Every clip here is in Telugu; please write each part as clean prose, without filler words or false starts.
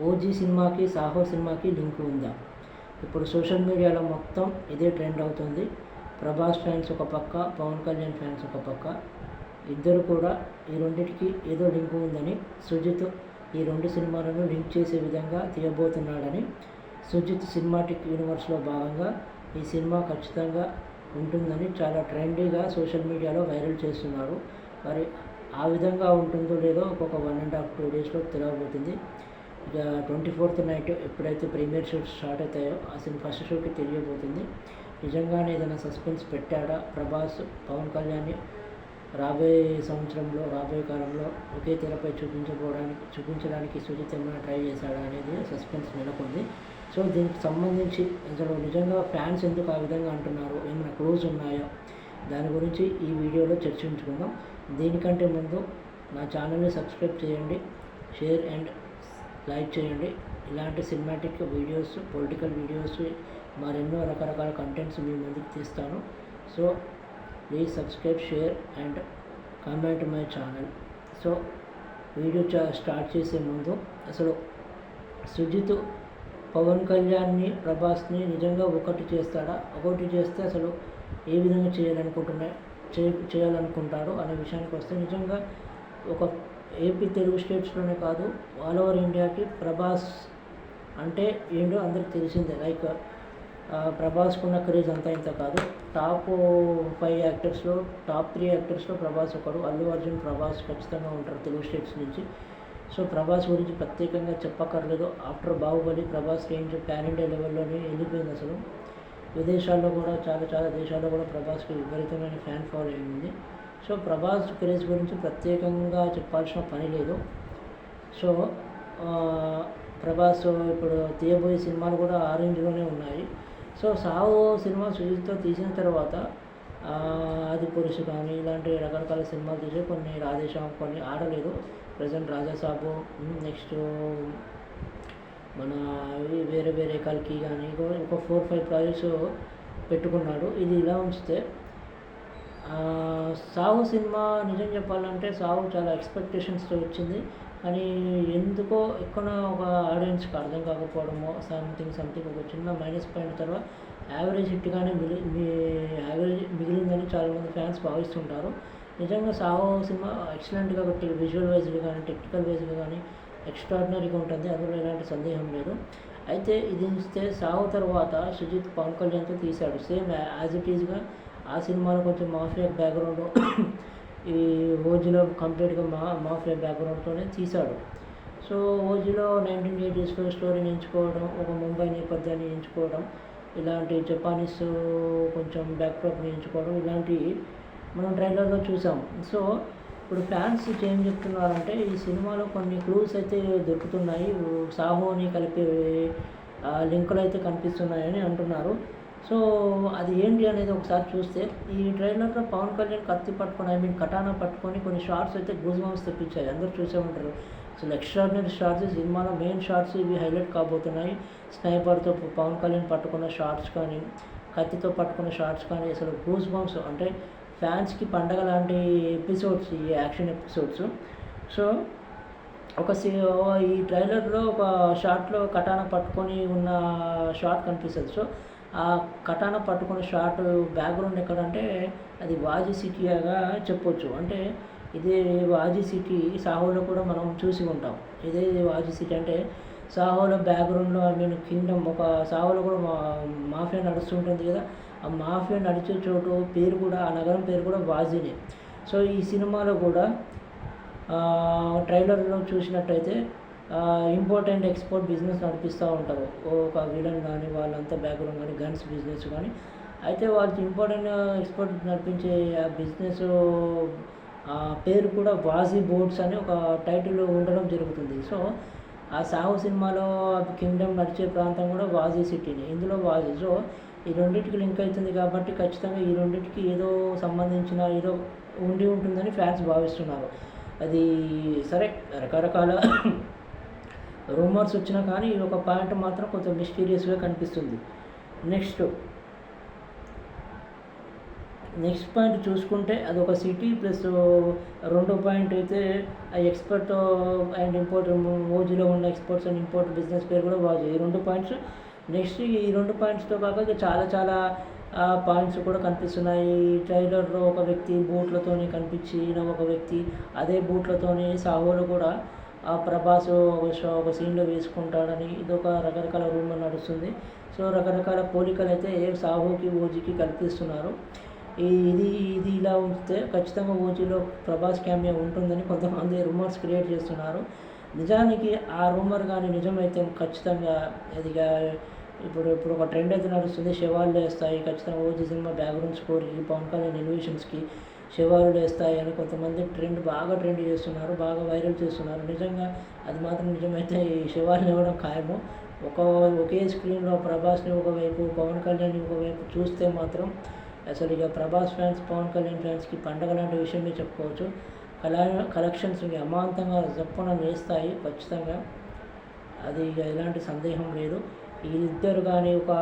ఓజీ సినిమాకి సాహో సినిమాకి లింక్ ఉందా? ఇప్పుడు సోషల్ మీడియాలో మొత్తం ఇదే ట్రెండ్ అవుతుంది. ప్రభాస్ ఫ్యాన్స్ ఒక పక్క, పవన్ కళ్యాణ్ ఫ్యాన్స్ ఒక పక్క, ఇద్దరు కూడా ఈ రెండింటికి ఏదో లింక్ ఉందని సుజిత్ ఈ రెండు సినిమాలను లింక్ చేసే విధంగా తీయబోతున్నాడని, సుజిత్ సినిమాటిక్ యూనివర్స్లో భాగంగా ఈ సినిమా ఖచ్చితంగా ఉంటుందని చాలా ట్రెండీగా సోషల్ మీడియాలో వైరల్ చేస్తున్నారు. మరి ఆ విధంగా ఉంటుందో లేదో ఒక్కొక్క 1.5-2 డేస్లో తెలియబోతుంది. ఇక 24th నైట్ ఎప్పుడైతే ప్రీమియర్ షూట్స్ స్టార్ట్ అవుతాయో ఆ సినిమా ఫస్ట్ షోకి తెలియబోతుంది. నిజంగానే ఏదైనా సస్పెన్స్ పెట్టాడా ప్రభాస్ పవన్ కళ్యాణ్ని రాబోయే సంవత్సరంలో, రాబోయే కాలంలో ఒకే తెరపై చూపించడానికి సుజిత్ ఏమైనా ట్రై చేశాడా అనేది సస్పెన్స్ నెలకొంది. సో దీనికి సంబంధించి అసలు నిజంగా ఫ్యాన్స్ ఎందుకు ఆ విధంగా అంటున్నారు, ఏమైనా క్లూస్ ఉన్నాయా, దాని గురించి ఈ వీడియోలో చర్చించుకుందాం. దీనికంటే ముందు నా ఛానల్ని సబ్స్క్రైబ్ చేయండి, షేర్ అండ్ లైక్ చేయండి. ఇలాంటి సినిమాటిక్ వీడియోస్, పొలిటికల్ వీడియోస్, మరెన్నో రకరకాల కంటెంట్స్ మీ ముందుకు తీస్తాను. So please subscribe, share and comment my channel. So video start చేసే ముందు అసలు సుజిత్ పవన్ కళ్యాణ్ని, ప్రభాస్ని నిజంగా ఒకటి చేస్తాడా? ఒకటి చేస్తే అసలు ఏ విధంగా చేయాలనుకుంటాడు అనే విషయానికి వస్తే, నిజంగా ఒక ఏపీ తెలుగు స్టేట్స్లోనే కాదు, ఆల్ ఓవర్ ఇండియాకి ప్రభాస్ అంటే ఏంటో అందరికి తెలిసిందే. లైక్ ప్రభాస్కున్న క్రేజ్ అంతా ఇంత కాదు. టాప్ 5 యాక్టర్స్లో, టాప్ 3 యాక్టర్స్లో ప్రభాస్ ఒకడు. అల్లు అర్జున్, ప్రభాస్ ఖచ్చితంగా ఉంటారు తెలుగు స్టేట్స్ నుంచి. సో ప్రభాస్ గురించి ప్రత్యేకంగా చెప్పక్కర్లేదు. After Baahubali Prabhas range pan India లెవెల్లోనే వెళ్ళిపోయింది. అసలు విదేశాల్లో కూడా చాలా దేశాల్లో కూడా ప్రభాస్కి విపరీతమైన ఫ్యాన్ ఫాలోయింగ్ ఉంది. సో ప్రభాస్ క్రేజ్ గురించి ప్రత్యేకంగా చెప్పాల్సిన పని లేదు. సో ప్రభాస్ ఇప్పుడు తీయబోయే సినిమాలు కూడా ఆ రేంజ్లోనే ఉన్నాయి. సో సాహో సినిమా సుజిత్తో తీసిన తర్వాత ఆది పురుషు కానీ ఇలాంటి రకరకాల సినిమాలు తీసి కొన్ని రాధేశ్యామ్, కొన్ని ఆడలేదు. ప్రజెంట్ రాజాసాబు, నెక్స్ట్ మన వేరే కల్కి కానీ ఒక 4-5 ప్రాజెక్ట్స్ పెట్టుకున్నాడు. ఇది ఇలా ఉంచితే సాహో సినిమా నిజం చెప్పాలంటే సాహో చాలా ఎక్స్పెక్టేషన్స్తో వచ్చింది. కానీ ఎందుకో ఎక్కువ ఒక ఆడియన్స్కి అర్థం కాకపోవడమో సంథింగ్ ఒక చిన్న మైనస్ పాయింట్ తర్వాత యావరేజ్ హిట్గానే మిగిలిందని చాలామంది ఫ్యాన్స్ భావిస్తుంటారు. నిజంగా సాహో సినిమా ఎక్సలెంట్గా విజువల్ వైజ్గా కానీ, టెక్నికల్ వైజ్గా కానీ ఎక్స్ట్రాడినరీగా ఉంటుంది, అందులో ఎలాంటి సందేహం లేదు. అయితే ఇది ఇస్తే సాహో తర్వాత సుజిత్ పవన్ కళ్యాణ్తో తీశాడు. సేమ్ యాజ్ ఇట్ ఈజ్గా ఆ సినిమాలో కొంచెం మాఫియా బ్యాక్గ్రౌండ్, ఈ ఓజీలో కంప్లీట్గా మాఫియా బ్యాక్గ్రౌండ్తోనే తీశాడు. సో ఓజీలో 1980s స్టోరీని ఎంచుకోవడం, ఒక ముంబై నేపథ్యాన్ని ఎంచుకోవడం, ఇలాంటి జపానీస్ కొంచెం బ్యాక్డ్రాప్ని ఎంచుకోవడం, ఇలాంటివి మనం ట్రైలర్లో చూసాం. సో ఇప్పుడు ఫ్యాన్స్ ఏం చెప్తున్నారంటే ఈ సినిమాలో కొన్ని క్లూస్ అయితే దొరుకుతున్నాయి, సాహోని కలిపే లింకులు అయితే కనిపిస్తున్నాయని అంటున్నారు. సో అది ఏంటి అనేది ఒకసారి చూస్తే, ఈ ట్రైలర్లో పవన్ కళ్యాణ్ కత్తి పట్టుకొని, కటానా పట్టుకొని కొన్ని షార్ట్స్ అయితే గూస్ బంప్స్ తెప్పించాయి. అందరూ చూసే ఉంటారు. అసలు ఎక్స్ట్రాడినరీ షార్ట్స్, సినిమాలో మెయిన్ షార్ట్స్ ఇవి హైలైట్ కాబోతున్నాయి. స్నైపర్తో పవన్ కళ్యాణ్ పట్టుకున్న షార్ట్స్ కానీ, కత్తితో పట్టుకున్న షార్ట్స్ కానీ అసలు గూస్ బంప్స్, అంటే ఫ్యాన్స్కి పండగ లాంటి ఎపిసోడ్స్, ఈ యాక్షన్ ఎపిసోడ్స్. సో ఈ ట్రైలర్లో ఒక షార్ట్లో కటానా పట్టుకొని ఉన్న షార్ట్ కనిపిస్తుంది. సో ఆ కటానా పట్టుకున్న షార్ట్ బ్యాక్గ్రౌండ్ ఎక్కడంటే అది వాజీ సిటీగా చెప్పొచ్చు. అంటే ఇదే వాజీ సిటీ సాహోలో కూడా మనం చూసి ఉంటాం. ఇదే వాజీ సిటీ అంటే సాహోలో బ్యాక్గ్రౌండ్లో కింగ్డమ్, ఒక సాహోలో కూడా మాఫియా నడుస్తుంటుంది కదా, ఆ మాఫియా నడిచే చోటు పేరు కూడా, ఆ నగరం పేరు కూడా వాజీనే. సో ఈ సినిమాలో కూడా ట్రైలర్లో చూసినట్టయితే ఇంపోర్ట్ అండ్ ఎక్స్పోర్ట్ బిజినెస్ నడిపిస్తూ ఉంటారు. ఒక విలన్ కానీ వాళ్ళంతా బ్యాక్గ్రౌండ్ కానీ, గన్స్ బిజినెస్ కానీ. అయితే వాళ్ళు ఇంపోర్ట్ అండ్ ఎక్స్పోర్ట్ నడిపించే ఆ బిజినెస్ పేరు కూడా వాజీ బోర్డ్స్ అని ఒక టైటిల్ ఉండడం జరుగుతుంది. సో ఆ సాహో సినిమాలో కింగ్డమ్ నడిచే ప్రాంతం కూడా వాజీ సిటీనే, ఇందులో వాజీ. సో ఈ రెండింటికి లింక్ అవుతుంది కాబట్టి ఖచ్చితంగా ఈ రెండింటికి ఏదో సంబంధించిన ఏదో ఉంటుందని ఫ్యాన్స్ భావిస్తున్నారు. అది సరే, రకరకాల రూమర్స్ వచ్చినా కానీ ఒక పాయింట్ మాత్రం కొంచెం మిస్టీరియస్గా కనిపిస్తుంది. నెక్స్ట్ నెక్స్ట్ పాయింట్ చూసుకుంటే అదొక సిటీ ప్లస్ రెండో పాయింట్ అయితే ఆ ఎక్స్‌పర్ట్ అండ్ ఇంపోర్ట్ ఓజీలో ఉన్న ఎక్స్‌పోర్ట్స్ అండ్ ఇంపోర్ట్ బిజినెస్ పేరు కూడా వాజీ. ఈ 2 పాయింట్స్. నెక్స్ట్ ఈ 2 పాయింట్స్‌తో కాక ఇంకా చాలా చాలా పాయింట్స్ కూడా కనిపిస్తున్నాయి. ట్రైలర్‌లో ఒక వ్యక్తి బూట్లతోని కనిపించి, ఒక వ్యక్తి అదే బూట్లతోని సాహోలో కూడా ప్రభాస్ ఒక సీన్‌లో వేసుకుంటాడని ఇదొక రకరకాల రూమర్ నడుస్తుంది. సో రకరకాల పోలికలైతే సాహోకి, ఓజీకి కల్పిస్తున్నారు. ఇది ఇలా ఉంచితే ఖచ్చితంగా ఓజీలో ప్రభాస్ క్యామియో ఉంటుందని కొంతమంది రూమర్స్ క్రియేట్ చేస్తున్నారు. నిజానికి ఆ రూమర్ కానీ నిజమైతే ఖచ్చితంగా అదిగా ఇప్పుడు ఒక ట్రెండ్ అయితే నడుస్తుంది. శవాలు లేస్తాయి ఖచ్చితంగా ఓజీ సినిమా బ్యాక్గ్రౌండ్ స్కోర్కి, పవన్ కళ్యాణ్ ఎలివేషన్స్కి శవాలు లేస్తాయి అని కొంతమంది బాగా ట్రెండ్ చేస్తున్నారు, బాగా వైరల్ చేస్తున్నారు. నిజంగా అది మాత్రం నిజమైతే ఈ శవాలు లేవడం ఖాయము. ఒకే స్క్రీన్లో ప్రభాస్ని ఒకవైపు, పవన్ కళ్యాణ్ని ఒకవైపు చూస్తే మాత్రం అసలు ఇక ప్రభాస్ ఫ్యాన్స్, పవన్ కళ్యాణ్ ఫ్యాన్స్కి పండగ లాంటి విషయమే చెప్పుకోవచ్చు. కలెక్షన్స్ అమాంతంగా జప్పున వేస్తాయి ఖచ్చితంగా. అది ఇక ఎలాంటి సందేహం లేదు. వీళ్ళిద్దరు కానీ ఒక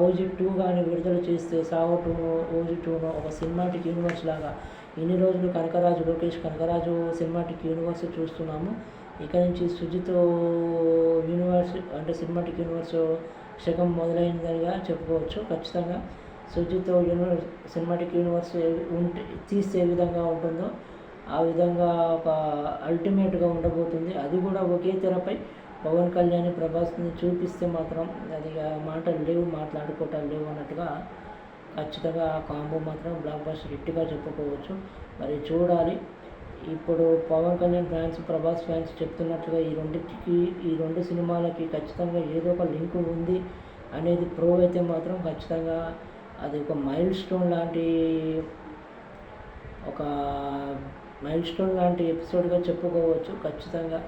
ఓజీ 2 కానీ విడుదల చేస్తే, సాహో 2 ఓజీ 2 ఒక సినిమాటిక్ యూనివర్స్ లాగా ఇన్ని రోజులు లోకేష్ కనకరాజు సినిమాటిక్ యూనివర్స్ చూస్తున్నాము. ఇక నుంచి సుజిత్ యూనివర్స్ అంటే సినిమాటిక్ యూనివర్స్ శకం మొదలైందిగా చెప్పుకోవచ్చు. ఖచ్చితంగా సుజిత్ సినిమాటిక్ యూనివర్స్ తీస్తే ఏ విధంగా ఉంటుందో ఆ విధంగా ఒక అల్టిమేట్గా ఉండబోతుంది. అది కూడా ఒకే తెరపై పవన్ కళ్యాణ్, ప్రభాస్ని చూపిస్తే మాత్రం అది మాటలు లేవు, మాట్లాడుకోవటాలు లేవు అన్నట్టుగా ఖచ్చితంగా ఆ కాంబో మాత్రం బ్లాక్ బస్టర్ హిట్గా చెప్పుకోవచ్చు. మరి చూడాలి. ఇప్పుడు పవన్ కళ్యాణ్ ఫ్యాన్స్, ప్రభాస్ ఫ్యాన్స్ చెప్తున్నట్లుగా ఈ రెండు సినిమాలకి ఖచ్చితంగా ఏదో ఒక లింక్ ఉంది అనేది ప్రూవ్ అయితే మాత్రం ఖచ్చితంగా అది ఒక మైల్ స్టోన్ లాంటి ఎపిసోడ్గా చెప్పుకోవచ్చు. ఖచ్చితంగా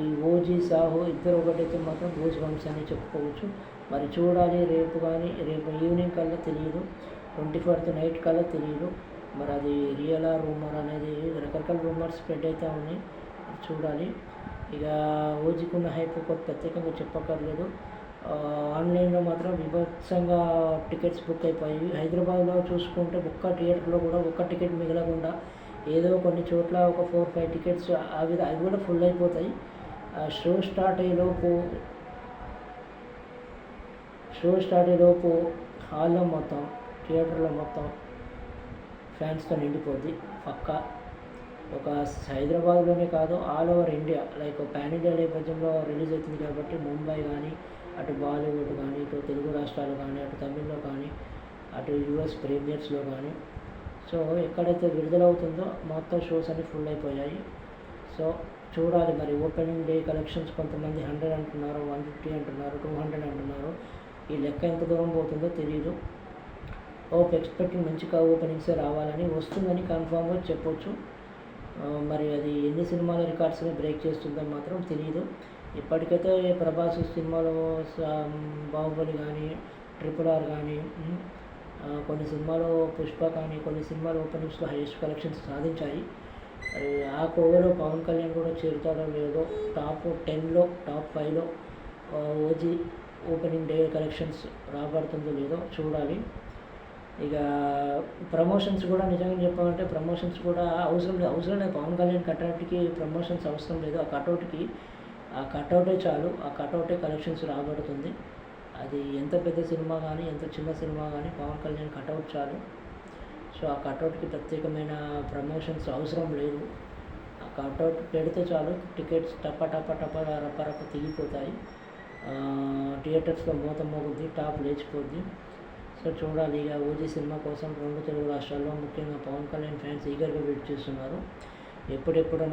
ఈ ఓజీ, సాహో ఇద్దరు ఒకటైతే మాత్రం గూస్ బంప్స్ అని చెప్పుకోవచ్చు. మరి చూడాలి. రేపు ఈవినింగ్ కల్లా తెలియదు, 24th నైట్ కల్లా తెలియదు. మరి అది రియలా రూమర్ అనేది రకరకాల రూమర్స్ స్ప్రెడ్ అవుతూ ఉన్నాయి. చూడాలి. ఇక ఓజీకి ఉన్న హైప్ ప్రత్యేకంగా చెప్పక్కర్లేదు. ఆన్లైన్లో మాత్రం బీభత్సంగా టికెట్స్ బుక్ అయిపోయాయి. హైదరాబాద్లో చూసుకుంటే ఒక్క థియేటర్లో కూడా ఒక్క టికెట్ మిగలకుండా ఏదో కొన్ని చోట్ల ఒక 4-5 టికెట్స్ అవి కూడా ఫుల్ అయిపోతాయి. షో స్టార్ట్ అయ్యేలోపు హాల్లో మొత్తం, థియేటర్లో మొత్తం ఫ్యాన్స్తో నిండిపోద్ది పక్కా. ఒక హైదరాబాద్లోనే కాదు, all over India, like pan India నేపథ్యంలో రిలీజ్ అవుతుంది కాబట్టి ముంబై కానీ, అటు బాలీవుడ్ కానీ, ఇటు తెలుగు రాష్ట్రాలు కానీ, అటు తమిళ్లో కానీ, అటు యూఎస్ ప్రీమియర్స్లో కానీ, సో ఎక్కడైతే విడుదలవుతుందో మొత్తం షోస్ అన్నీ ఫుల్ అయిపోయాయి. సో చూడాలి. మరి ఓపెనింగ్ డే కలెక్షన్స్ కొంతమంది 100 అంటున్నారు, 150 అంటున్నారు, 200 అంటున్నారు. ఈ లెక్క ఎంత దూరం పోతుందో తెలియదు. ఎక్స్పెక్టింగ్ మంచిగా ఓపెనింగ్సే రావాలని, వస్తుందని కన్ఫామ్గా చెప్పొచ్చు. మరి అది ఎన్ని సినిమాల రికార్డ్స్ని బ్రేక్ చేస్తుందో మాత్రం తెలియదు. ఇప్పటికైతే ప్రభాస్ సినిమాలో బాహుబలి కానీ, RRR కానీ, కొన్ని సినిమాలు పుష్ప కానీ, కొన్ని సినిమాలు ఓపెనింగ్స్లో హైయెస్ట్ కలెక్షన్స్ సాధించాయి. మరి ఆ కోవలో పవన్ కళ్యాణ్ కూడా చేరుతాడో లేదో, టాప్ 10లో, టాప్ 5లో ఓజీ ఓపెనింగ్ డే కలెక్షన్స్ రాబడుతుందో లేదో చూడాలి. ఇక ప్రమోషన్స్ కూడా నిజంగా చెప్పాలంటే ప్రమోషన్స్ కూడా అవసరం లేదు. పవన్ కళ్యాణ్ కట్అవుట్కి ప్రమోషన్స్ అవసరం లేదు. ఆ కట్అవుటే చాలు. ఆ కట్అవుటే కలెక్షన్స్ రాబడుతుంది. అది ఎంత పెద్ద సినిమా కానీ, ఎంత చిన్న సినిమా కానీ పవన్ కళ్యాణ్ కట్అవుట్ చాలు. సో ఆ కట్అవుట్కి ప్రత్యేకమైన ప్రమోషన్స్ అవసరం లేదు. ఆ కట్అవుట్ పెడితే చాలు, టికెట్స్ టప రప్ప తిరిగిపోతాయి. థియేటర్స్లో మూత మోగుద్ది, టాప్ లేచిపోద్ది. సో చూడాలి. ఇక ఓజీ సినిమా కోసం 2 తెలుగు రాష్ట్రాల్లో ముఖ్యంగా పవన్ కళ్యాణ్ ఫ్యాన్స్ ఈగర్గా వెయిట్ చేస్తున్నారు. ఎప్పుడెప్పుడు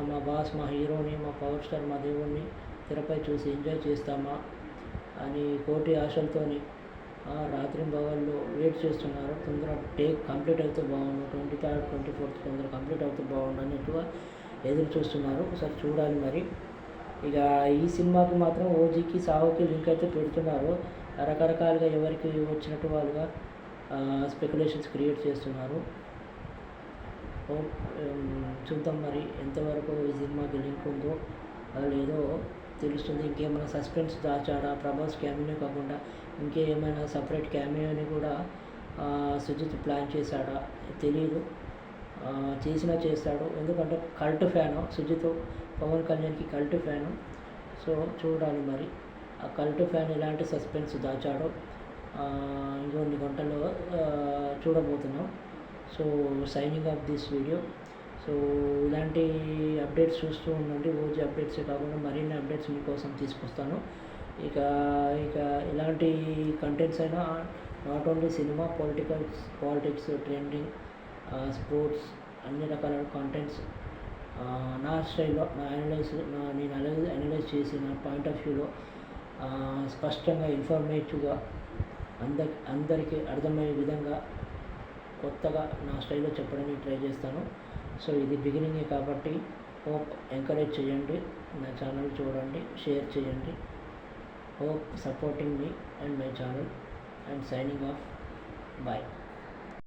మా బాస్, మా హీరోని, మా పవర్ స్టార్, మా దేవుణ్ణి తెరపై చూసి ఎంజాయ్ చేస్తామా అని కోటి ఆశలతోని రాత్రింబవళ్ళు వెయిట్ చేస్తున్నారు. తొందర కంప్లీట్ అయితే బాగుండు, 23rd, 24th తొందర కంప్లీట్ అవుతే బాగుండు అన్నట్టుగా ఎదురు చూస్తున్నారు. ఒకసారి చూడాలి. మరి ఇక ఈ సినిమాకి మాత్రం ఓజీకి, సాహోకి లింక్ అయితే పెడుతున్నారు. రకరకాలుగా ఎవరికి వచ్చినట్టు వాళ్ళుగా స్పెక్యులేషన్స్ క్రియేట్ చేస్తున్నారు. చూద్దాం మరి ఎంతవరకు ఈ సినిమాకి లింక్ ఉందో లేదో తెలుస్తుంది. ఇంకేమైనా సస్పెన్స్ దాచాడా, ప్రభాస్ క్యామియో కాకుండా ఇంకేమైనా సపరేట్ క్యామియోని కూడా సుజిత్ ప్లాన్ చేశాడా తెలీదు, చేసినా చేస్తాడు. ఎందుకంటే కల్ట్ ఫ్యాను సుజిత్, పవన్ కళ్యాణ్కి కల్ట్ ఫ్యాను. సో చూడాలి మరి ఆ కల్ట్ ఫ్యాన్ ఎలాంటి సస్పెన్స్ దాచాడో ఇంకొన్ని గంటల్లో చూడబోతున్నాం. So signing off this video. So ఇలాంటి అప్డేట్స్ చూస్తూ ఉండండి. ఓజీ అప్డేట్సే కాకుండా మరిన్ని అప్డేట్స్ మీకోసం తీసుకొస్తాను. ఇక ఇలాంటి కంటెంట్స్ అయినా not only cinema, politics, trending, sports, అన్ని రకాల కంటెంట్స్ నా స్టైల్లో నేను అనలైజ్ చేసి నా పాయింట్ ఆఫ్ వ్యూలో స్పష్టంగా, ఇన్ఫర్మేటివ్గా అందరికీ అర్థమయ్యే విధంగా కొత్తగా నా స్టైల్లో చెప్పడానికి ట్రై చేస్తాను. సో ఇది బిగినింగే కాబట్టి హోప్ ఎంకరేజ్ చేయండి, నా ఛానల్ చూడండి, షేర్ చేయండి. Hope supporting me and my channel. And signing off. Bye.